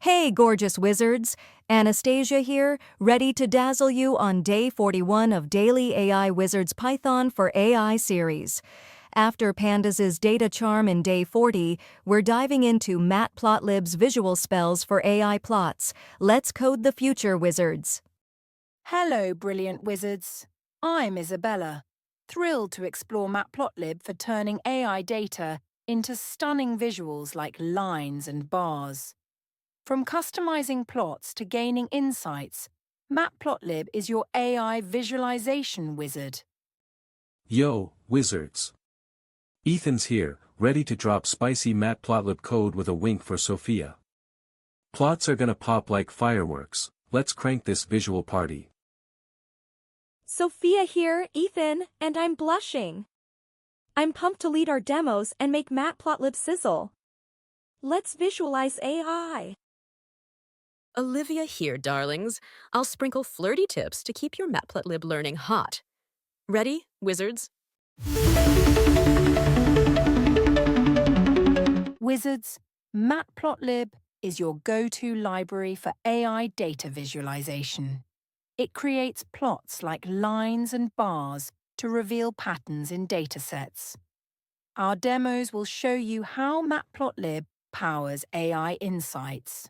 Hey, gorgeous wizards! Anastasia here, ready to dazzle you on day 41 of DailyAIWizard's Python for AI series. After Pandas' data charm in day 40, we're diving into Matplotlib's visual spells for AI plots. Let's code the future, wizards. Hello, brilliant wizards. I'm Isabella, thrilled to explore Matplotlib for turning AI data into stunning visuals like lines and bars. From customizing plots to gaining insights, Matplotlib is your AI visualization wizard. Yo, wizards. Ethan's here, ready to drop spicy Matplotlib code with a wink for Sophia. Plots are gonna pop like fireworks. Let's crank this visual party. Sophia here, Ethan, and I'm blushing. I'm pumped to lead our demos and make Matplotlib sizzle. Let's visualize AI. Olivia here, darlings. I'll sprinkle flirty tips to keep your Matplotlib learning hot. Ready, wizards? Wizards, Matplotlib is your go-to library for AI data visualization. It creates plots like lines and bars to reveal patterns in datasets. Our demos will show you how Matplotlib powers AI insights.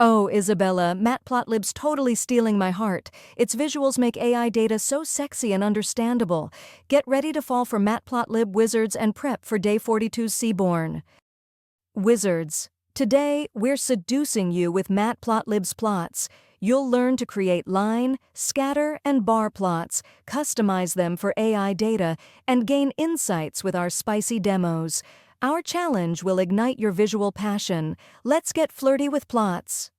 Oh, Isabella, Matplotlib's totally stealing my heart. Its visuals make AI data so sexy and understandable. Get ready to fall for Matplotlib, wizards, and prep for day 42's Seaborn. Wizards, today we're seducing you with Matplotlib's plots. You'll learn to create line, scatter, and bar plots, customize them for AI data, and gain insights with our spicy demos. Our challenge will ignite your visual passion. Let's get flirty with plots.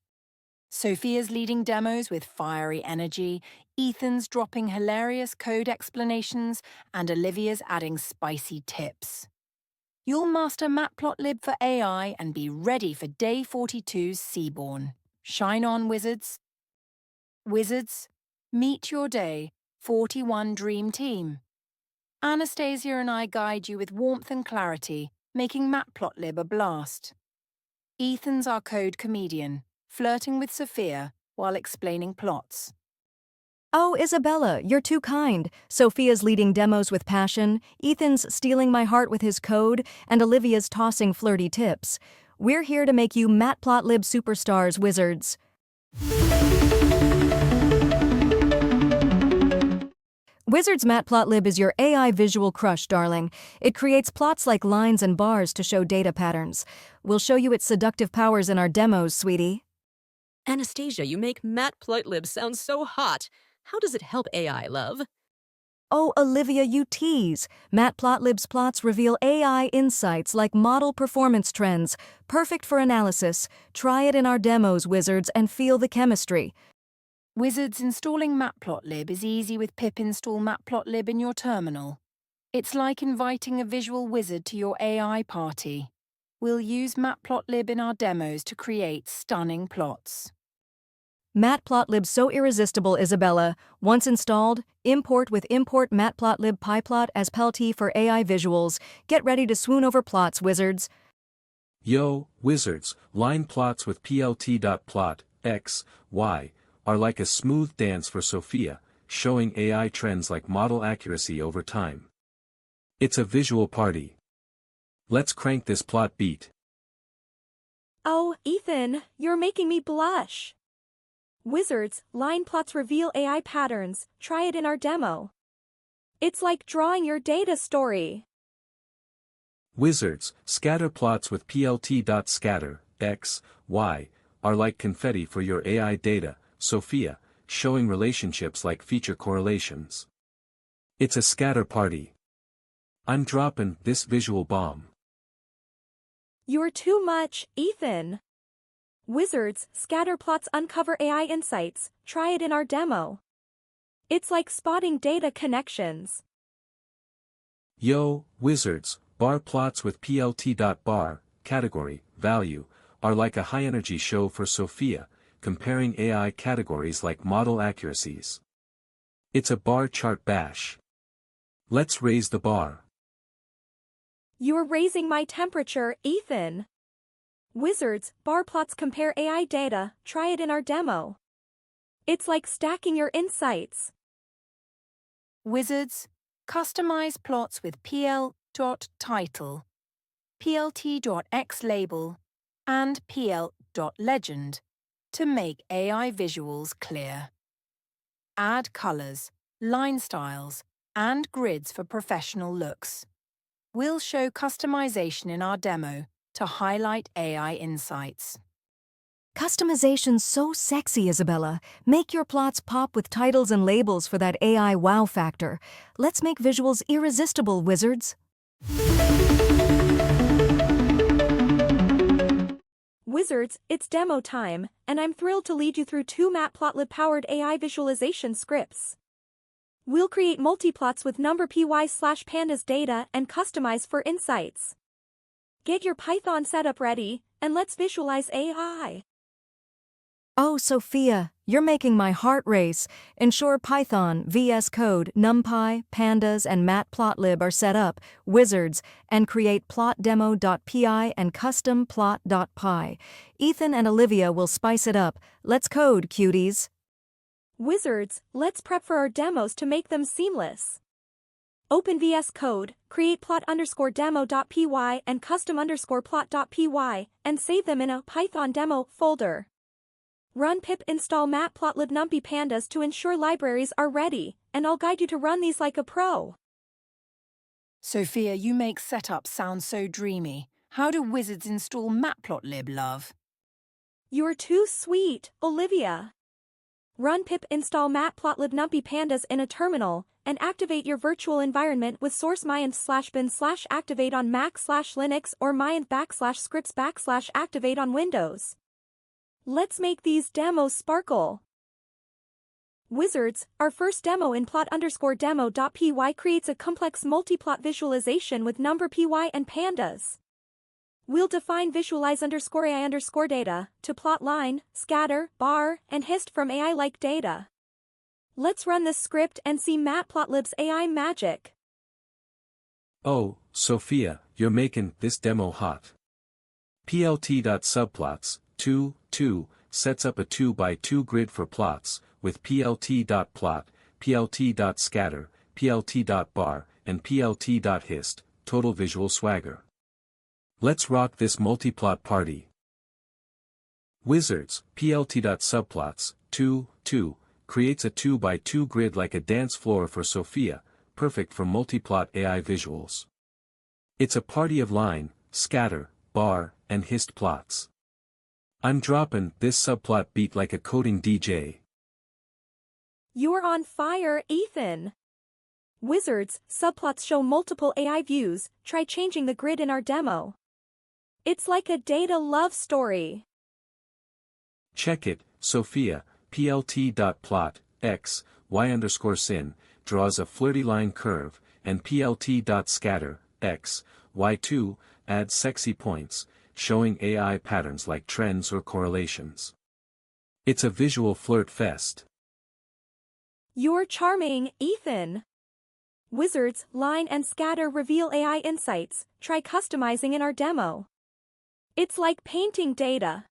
Sophia's leading demos with fiery energy, Ethan's dropping hilarious code explanations, and Olivia's adding spicy tips. You'll master Matplotlib for AI and be ready for day 42's Seaborn. Shine on, wizards. Wizards, meet your day 41 Dream Team. Anastasia and I guide you with warmth and clarity, making Matplotlib a blast. Ethan's our code comedian, flirting with Sophia while explaining plots. Oh, Isabella, you're too kind. Sophia's leading demos with passion, Ethan's stealing my heart with his code, and Olivia's tossing flirty tips. We're here to make you Matplotlib superstars, wizards. Wizards Matplotlib is your AI visual crush, darling. It creates plots like lines and bars to show data patterns. We'll show you its seductive powers in our demos, sweetie. Anastasia, you make Matplotlib sound so hot. How does it help AI, love? Oh, Olivia, you tease. Matplotlib's plots reveal AI insights like model performance trends, perfect for analysis. Try it in our demos, wizards, and feel the chemistry. Wizards, installing Matplotlib is easy with pip install Matplotlib in your terminal. It's like inviting a visual wizard to your AI party. We'll use Matplotlib in our demos to create stunning plots. Matplotlib's so irresistible, Isabella. Once installed, import with import Matplotlib PyPlot as Pelty for AI visuals. Get ready to swoon over plots, wizards. Yo, wizards, line plots with plt.plot, x, y, are like a smooth dance for Sophia, showing AI trends like model accuracy over time. It's a visual party. Let's crank this plot beat. Oh, Ethan, you're making me blush. Wizards, line plots reveal AI patterns. Try it in our demo. It's like drawing your data story. Wizards, scatter plots with plt.scatter, x, y, are like confetti for your AI data, Sophia, showing relationships like feature correlations. It's a scatter party. I'm dropping this visual bomb. You're too much, Ethan. Wizards, scatter plots uncover AI insights. Try it in our demo. It's like spotting data connections. Yo, wizards, bar plots with plt.bar, category, value, are like a high-energy show for Sophia, comparing AI categories like model accuracies. It's a bar chart bash. Let's raise the bar. You're raising my temperature, Ethan. Wizards, bar plots compare AI data, try it in our demo. It's like stacking your insights. Wizards, customize plots with pl.title, plt.xlabel, and pl.legend to make AI visuals clear. Add colors, line styles, and grids for professional looks. We'll show customization in our demo to highlight AI insights. Customization's so sexy, Isabella. Make your plots pop with titles and labels for that AI wow factor. Let's make visuals irresistible, wizards. Wizards, it's demo time, and I'm thrilled to lead you through 2 Matplotlib-powered AI visualization scripts. We'll create multiplots with NumPy/pandas data and customize for insights. Get your Python setup ready, and let's visualize AI. Oh, Sophia, you're making my heart race. Ensure Python, VS Code, NumPy, Pandas, and Matplotlib are set up, wizards, and create plotdemo.py and custom plot.py. Ethan and Olivia will spice it up. Let's code, cuties. Wizards, let's prep for our demos to make them seamless. Open VS Code, create plot_demo.py and custom_plot.py, and save them in a Python demo folder. Run pip install matplotlib numpy pandas to ensure libraries are ready, and I'll guide you to run these like a pro. Sophia, you make setup sound so dreamy. How do wizards install Matplotlib, love? You're too sweet, Olivia. Run pip install matplotlib numpy pandas in a terminal, and activate your virtual environment with source /bin/activate on Mac/Linux or /scripts/activate on Windows. Let's make these demos sparkle. Wizards, our first demo in plot_demo.py creates a complex multiplot visualization with NumPy and pandas. We'll define visualize_AI_data to plot line, scatter, bar, and hist from AI-like data. Let's run this script and see Matplotlib's AI magic. Oh, Sophia, you're making this demo hot. plt.subplots 2 sets up a 2x2 grid for plots, with plt.plot, plt.scatter, plt.bar, and plt.hist, total visual swagger. Let's rock this multiplot party. Wizards, plt.subplots 2 creates a 2x2 grid like a dance floor for Sophia, perfect for multiplot AI visuals. It's a party of line, scatter, bar, and hist plots. I'm dropping this subplot beat like a coding DJ. You're on fire, Ethan. Wizards, subplots show multiple AI views, try changing the grid in our demo. It's like a data love story. Check it, Sophia, plt.plot, x, y_sin, draws a flirty line curve, and plt.scatter, x, y2, adds sexy points, showing AI patterns like trends or correlations. It's a visual flirt fest. You're charming, Ethan. Wizards, line and scatter reveal AI insights, try customizing in our demo. It's like painting data.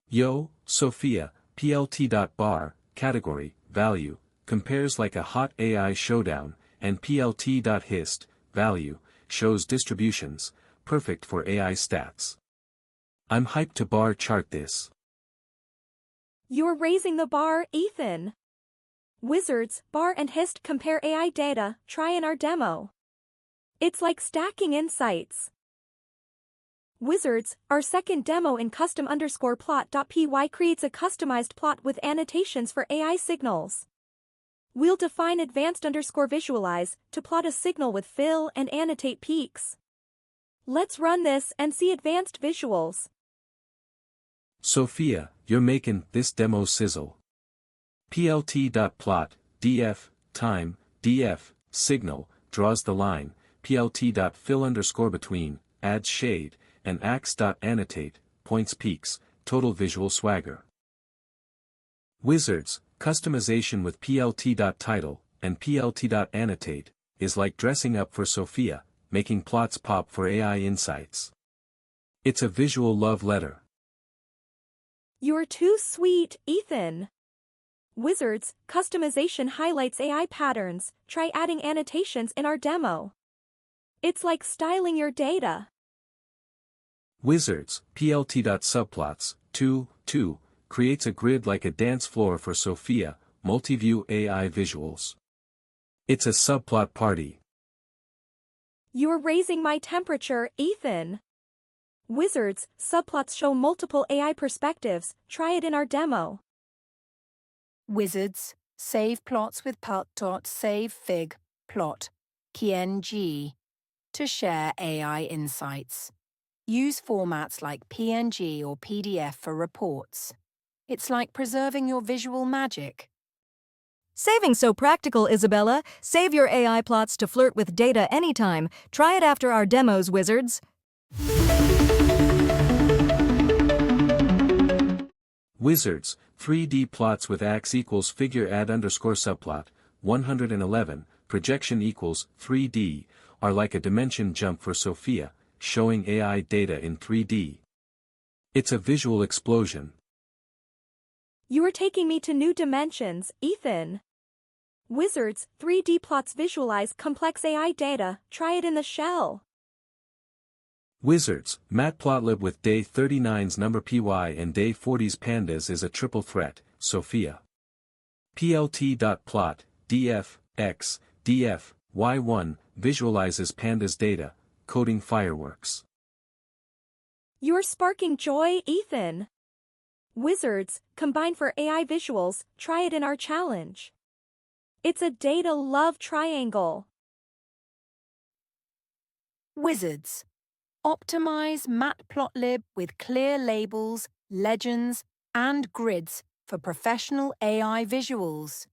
Yo, Sophia, plt.bar, category, value, compares like a hot AI showdown, and plt.hist, value, shows distributions, perfect for AI stats. I'm hyped to bar chart this. You're raising the bar, Ethan. Wizards, bar and hist compare AI data, try in our demo. It's like stacking insights. Wizards, our second demo in custom_plot.py creates a customized plot with annotations for AI signals. We'll define advanced_visualize to plot a signal with fill and annotate peaks. Let's run this and see advanced visuals. Sophia, you're making this demo sizzle. plt.plot, df, time, df, signal, draws the line, plt.fill_between, adds shade, and ax.annotate, points peaks, total visual swagger. Wizards, customization with plt.title, and plt.annotate, is like dressing up for Sophia, making plots pop for AI insights. It's a visual love letter. You're too sweet, Ethan. Wizards, customization highlights AI patterns. Try adding annotations in our demo. It's like styling your data. Wizards, plt.subplots, 2 creates a grid like a dance floor for Sophia, multi-view AI visuals. It's a subplot party. You're raising my temperature, Ethan. Wizards, subplots show multiple AI perspectives. Try it in our demo. Wizards, save plots with save fig plot PNG to share AI insights. Use formats like PNG or PDF for reports. It's like preserving your visual magic. Saving so practical, Isabella. Save your AI plots to flirt with data anytime. Try it after our demos, Wizards. Wizards, 3D plots with ax equals figure add underscore subplot, 111, projection equals 3D, are like a dimension jump for Sophia, showing AI data in 3D. It's a visual explosion. You are taking me to new dimensions, Ethan. Wizards, 3D plots visualize complex AI data. Try it in the shell. Wizards, Matplotlib with day 39's number py and day 40's pandas is a triple threat, Sophia. plt.plot, df, x, df, y1, visualizes pandas data, coding fireworks. You're sparking joy, Ethan. Wizards, combine for AI visuals. Try it in our challenge. It's a data love triangle. Wizards, optimize Matplotlib with clear labels, legends, and grids for professional AI visuals.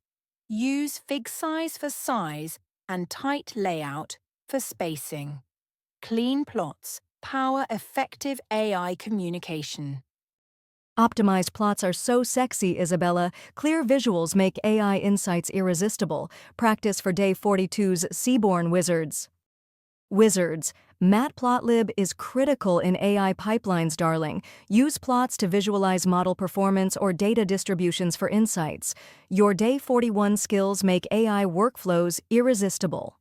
Use fig size for size and tight layout for spacing. Clean plots power effective AI communication. Optimized plots are so sexy, Isabella. Clear visuals make AI insights irresistible. Practice for day 42's Seaborn Wizards. Wizards, Matplotlib is critical in AI pipelines, darling. Use plots to visualize model performance or data distributions for insights. Your day 41 skills make AI workflows irresistible.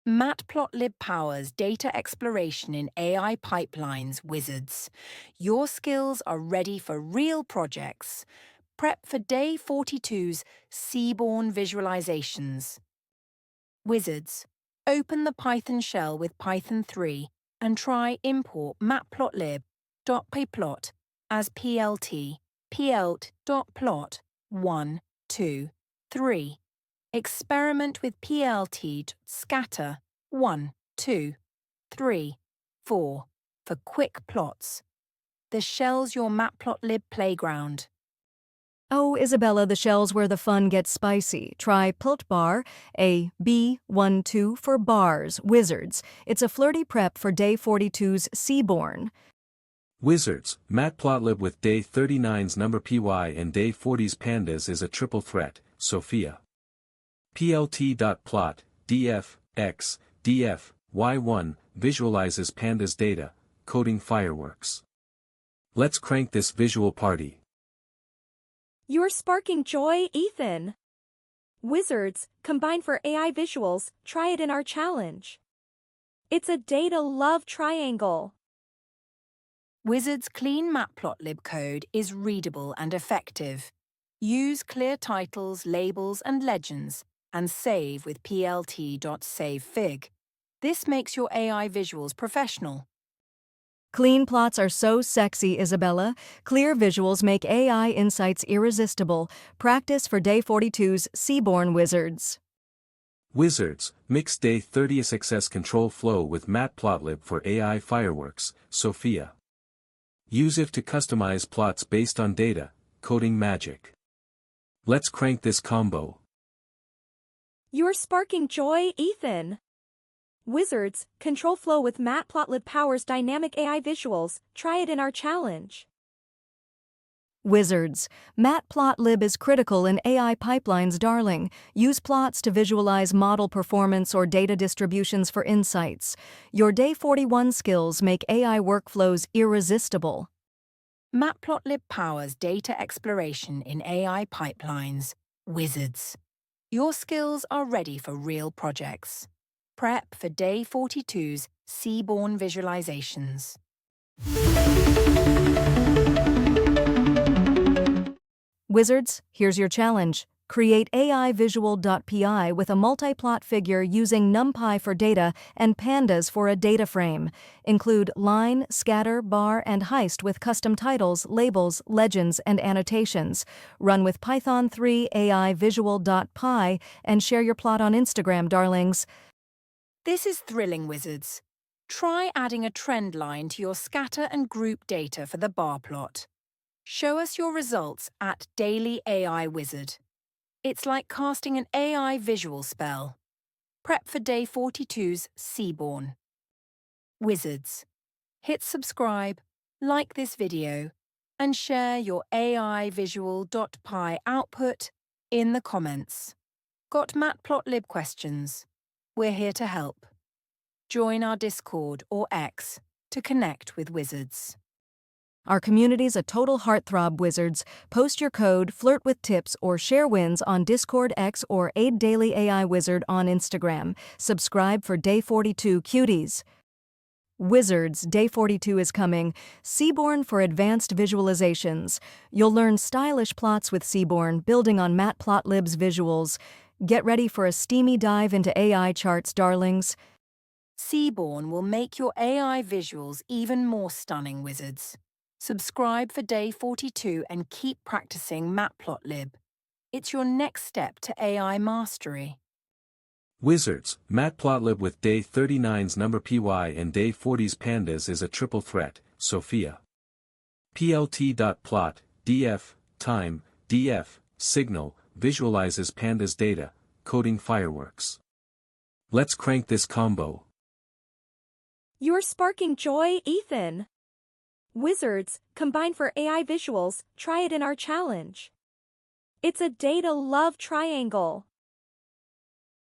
Matplotlib powers data exploration in AI pipelines, Wizards. Your skills are ready for real projects. Prep for day 42's Seaborn visualizations. Wizards, open the Python shell with Python 3 and try import matplotlib.pyplot as plt, plt.plot 1, 2, 3. Experiment with plt.scatter 1, 2, 3, 4 for quick plots. The shell's your Matplotlib playground. Oh, Isabella, the shell's where the fun gets spicy. Try plt.bar, a B12 for bars, Wizards. It's a flirty prep for day 42's Seaborn. Wizards, Matplotlib with day 39's number py and day 40's pandas is a triple threat, Sophia. plt.plot, df, x, df, y1, visualizes pandas data, coding fireworks. Let's crank this visual party. You're sparking joy, Ethan. Wizards, combine for AI visuals. Try it in our challenge. It's a data love triangle. Wizards' clean Matplotlib code is readable and effective. Use clear titles, labels, and legends, and save with plt.savefig. This makes your AI visuals professional. Clean plots are so sexy, Isabella. Clear visuals make AI insights irresistible. Practice for day 42's Seaborn Wizards. Wizards, mix day 30's access control flow with Matplotlib for AI fireworks, Sophia. Use it to customize plots based on data, coding magic. Let's crank this combo. You're sparking joy, Ethan. Wizards, control flow with Matplotlib powers dynamic AI visuals. Try it in our challenge. Wizards. Matplotlib is critical in AI pipelines, darling. Use plots to visualize model performance or data distributions for insights. Your Day 41 skills make AI workflows irresistible. Matplotlib powers data exploration in AI pipelines. Wizards. Your skills are ready for real projects. Prep for Day 42's Seaborn visualizations. Wizards, here's your challenge. Create AIVisual.py with a multi-plot figure using NumPy for data and pandas for a data frame. Include line, scatter, bar, and heist with custom titles, labels, legends, and annotations. Run with Python 3 AIVisual.py and share your plot on Instagram, darlings. This is thrilling, Wizards. Try adding a trend line to your scatter and group data for the bar plot. Show us your results at DailyAIWizard. It's like casting an AI visual spell. Prep for Day 42's Seaborn. Wizards. Hit subscribe, like this video, and share your AIVisual.py output in the comments. Got Matplotlib questions? We're here to help. Join our Discord or X to connect with Wizards. Our community's a total heartthrob, Wizards. Post your code, flirt with tips, or share wins on Discord, X, or aid Daily AI Wizard on Instagram. Subscribe for Day 42 cuties. Wizards, Day 42 is coming. Seaborn for advanced visualizations. You'll learn stylish plots with Seaborn, building on Matplotlib's visuals. Get ready for a steamy dive into AI charts, darlings. Seaborn will make your AI visuals even more stunning, Wizards. Subscribe for Day 42 and keep practicing Matplotlib. It's your next step to AI mastery. Wizards, Matplotlib with Day 39's NumPy and Day 40's pandas is a triple threat, Sophia. Plt.plot, df, time, df, signal, visualizes pandas data, coding fireworks. Let's crank this combo. You're sparking joy, Ethan. Wizards, combine for AI visuals, try it in our challenge. It's a data love triangle.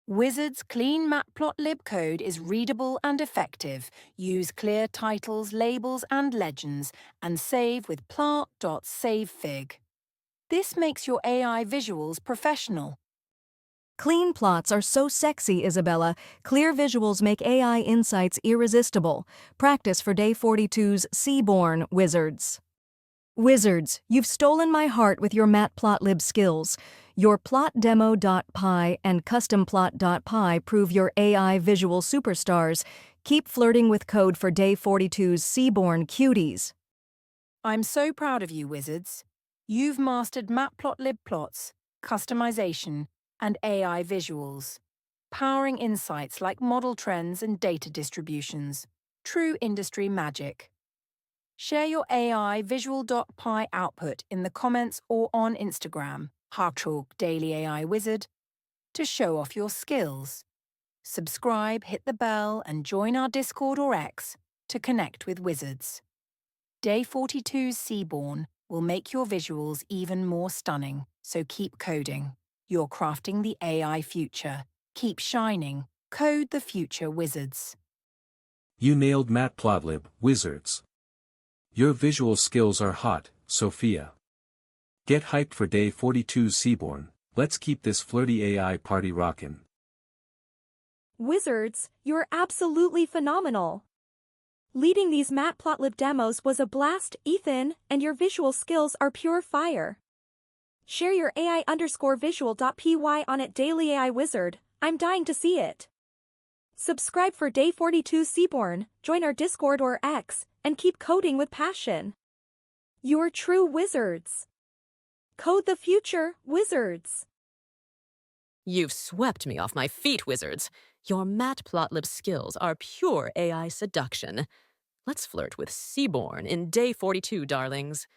Wizards' clean Matplotlib code is readable and effective. Use clear titles, labels, and legends, and save with plant.savefig. This makes your AI visuals professional. Clean plots are so sexy, Isabella. Clear visuals make AI insights irresistible. Practice for Day 42's Seaborn, Wizards. Wizards, you've stolen my heart with your Matplotlib skills. Your plotdemo.py and customplot.py prove your AI visual superstars. Keep flirting with code for Day 42's Seaborn cuties. I'm so proud of you, Wizards. You've mastered Matplotlib plots, customization, and AI visuals, powering insights like model trends and data distributions. True industry magic. Share your AI visual.py output in the comments or on Instagram, #DailyAIWizard, to show off your skills. Subscribe, hit the bell, and join our Discord or X to connect with Wizards. Day 42's Seaborn will make your visuals even more stunning, so keep coding. You're crafting the AI future. Keep shining. Code the future, Wizards. You nailed Matplotlib, Wizards. Your visual skills are hot, Sophia. Get hyped for Day 42's Seaborn. Let's keep this flirty AI party rockin'. Wizards, you're absolutely phenomenal. Leading these Matplotlib demos was a blast, Ethan, and your visual skills are pure fire. Share your AI_visual.py on at DailyAIWizard. I'm dying to see it. Subscribe for Day 42 Seaborn, join our Discord or X, and keep coding with passion. You're true wizards. Code the future, Wizards. You've swept me off my feet, Wizards. Your Matplotlib skills are pure AI seduction. Let's flirt with Seaborn in Day 42, darlings.